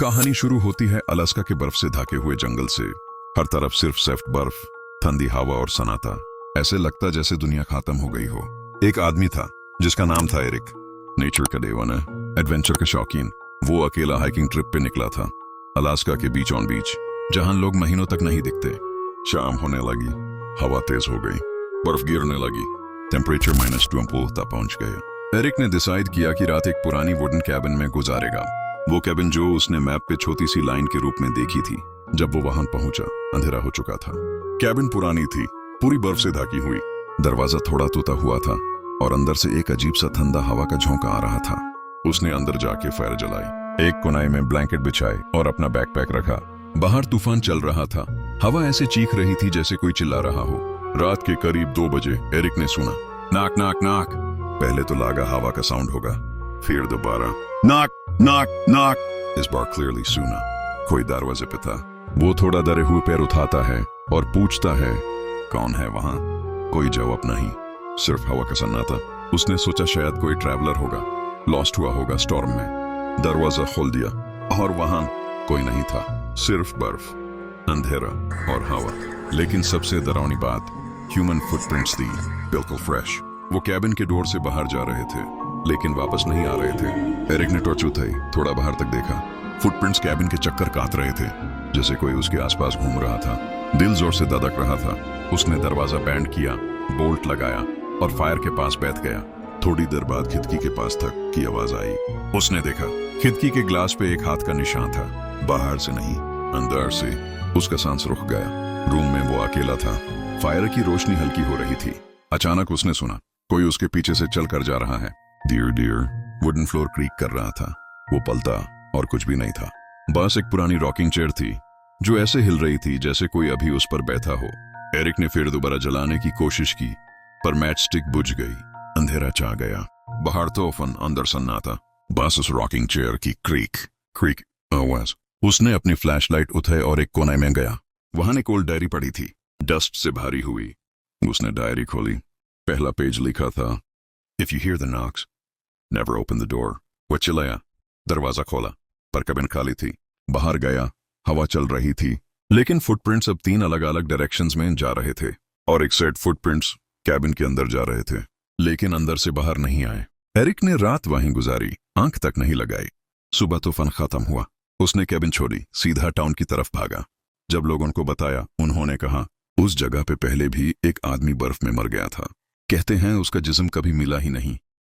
कहानी शुरू होती है अलास्का के बर्फ से ढके हुए जंगल से। हर तरफ सिर्फ सख्त बर्फ, ठंडी हवा और सन्नाटा। ऐसे लगता जैसे दुनिया खत्म हो गई हो। एक आदमी था जिसका नाम था एरिक। नेचर का दीवाना, एडवेंचर का शौकीन। वो अकेला हाइकिंग ट्रिप पे निकला था अलास्का के बीच ऑन बीच, जहां लोग महीनों तक नहीं दिखते। शाम होने लगी, हवा तेज हो गई, बर्फ गिरने लगी, टेम्परेचर -2 तक पहुंच गया। एरिक ने डिसाइड किया कि रात एक पुरानी वुडन कैबिन में गुजारेगा। वो कैबिन जो उसने मैप पे छोटी सी लाइन के रूप में देखी थी। जब वो वहां पहुंचा, अंधेरा हो चुका था। कैबिन पुरानी थी, पूरी बर्फ से ढकी हुई। दरवाजा थोड़ा टूटा हुआ था और अंदर से एक अजीब सा ठंडा हवा का झोंका आ रहा था। उसने अंदर जाके फायर जलाई, एक कोनाई में ब्लैंकेट बिछाए और अपना बैकपैक रखा। बाहर तूफान चल रहा था, हवा ऐसे चीख रही थी जैसे कोई चिल्ला रहा हो। रात के करीब 2 बजे एरिक ने सुना, नाक नाक नाक। पहले तो लगा हवा का साउंड होगा, फिर दोबारा नाक नाक नाक। इस बार क्लियरली सुना, कोई दरवाजे पे था। वो थोड़ा डरे हुए पैर उठाता है और पूछता है, कौन है वहां? कोई जवाब नहीं, सिर्फ हवा का सन्नाटा। उसने सोचा शायद कोई ट्रैवलर होगा, लॉस्ट हुआ होगा स्टॉर्म में। दरवाजा खोल दिया और वहां कोई नहीं था, सिर्फ बर्फ, अंधेरा और हवा। लेकिन सबसे डरावनी बात, ह्यूमन फुटप्रिंट्स थी, बिल्कुल फ्रेश। वो कैबिन के डोर से बाहर जा रहे थे लेकिन वापस नहीं आ रहे थे। एरिक ने टॉर्च उठाई, थोड़ा बाहर तक देखा। फुटप्रिंट्स कैबिन के चक्कर काट रहे थे, जैसे कोई उसके आसपास घूम रहा था। दिल जोर से धड़क रहा था। उसने दरवाजा बैंड किया, बोल्ट लगाया और फायर के पास बैठ गया। थोड़ी देर बाद खिड़की के पास तक की आवाज आई। उसने देखा, खिड़की के ग्लास पे एक हाथ का निशान था। बाहर से नहीं, अंदर से। उसका सांस रुक गया। रूम में वो अकेला था। फायर की रोशनी हल्की हो रही थी। अचानक उसने सुना, कोई उसके पीछे से चल कर जा रहा है। Dear dear, wooden floor creak कर रहा था। वो पलटा और कुछ भी नहीं था, बस एक पुरानी रॉकिंग चेयर थी जो ऐसे हिल रही थी जैसे कोई अभी उस पर बैठा हो। एरिक ने फिर दोबारा जलाने की कोशिश की, पर मैच स्टिक बुझ गई। अंधेरा छा गया। बाहर तूफान, अंदर सन्नाटा, बस उस रॉकिंग चेयर की क्रीक क्रीक आवाज। उसने अपनी फ्लैशलाइट उठाई और एक कोने में गया। वहां एक ओल्ड डायरी पड़ी थी, डस्ट से भारी हुई। उसने डायरी खोली। पहला पेज लिखा था, if you hear the knocks never open the door. वो चिल्लाया, दरवाजा खोला, पर कैबिन खाली थी। बाहर गया, हवा चल रही थी, लेकिन फुटप्रिंट्स अब 3 अलग अलग डायरेक्शंस में जा रहे थे और एक सेट फुटप्रिंट्स कैबिन के अंदर जा रहे थे, लेकिन अंदर से बाहर नहीं आए। एरिक ने रात वहीं गुजारी, आंख तक नहीं लगाई। सुबह तूफान खत्म हुआ। उसने कैबिन छोड़ी, सीधा टाउन की तरफ भागा। जब लोगों को बताया, उन्होंने कहा, उस जगह पे पहले भी एक आदमी बर्फ में मर गया था। कहते हैं उसका जिस्म कभी मिला ही नहीं।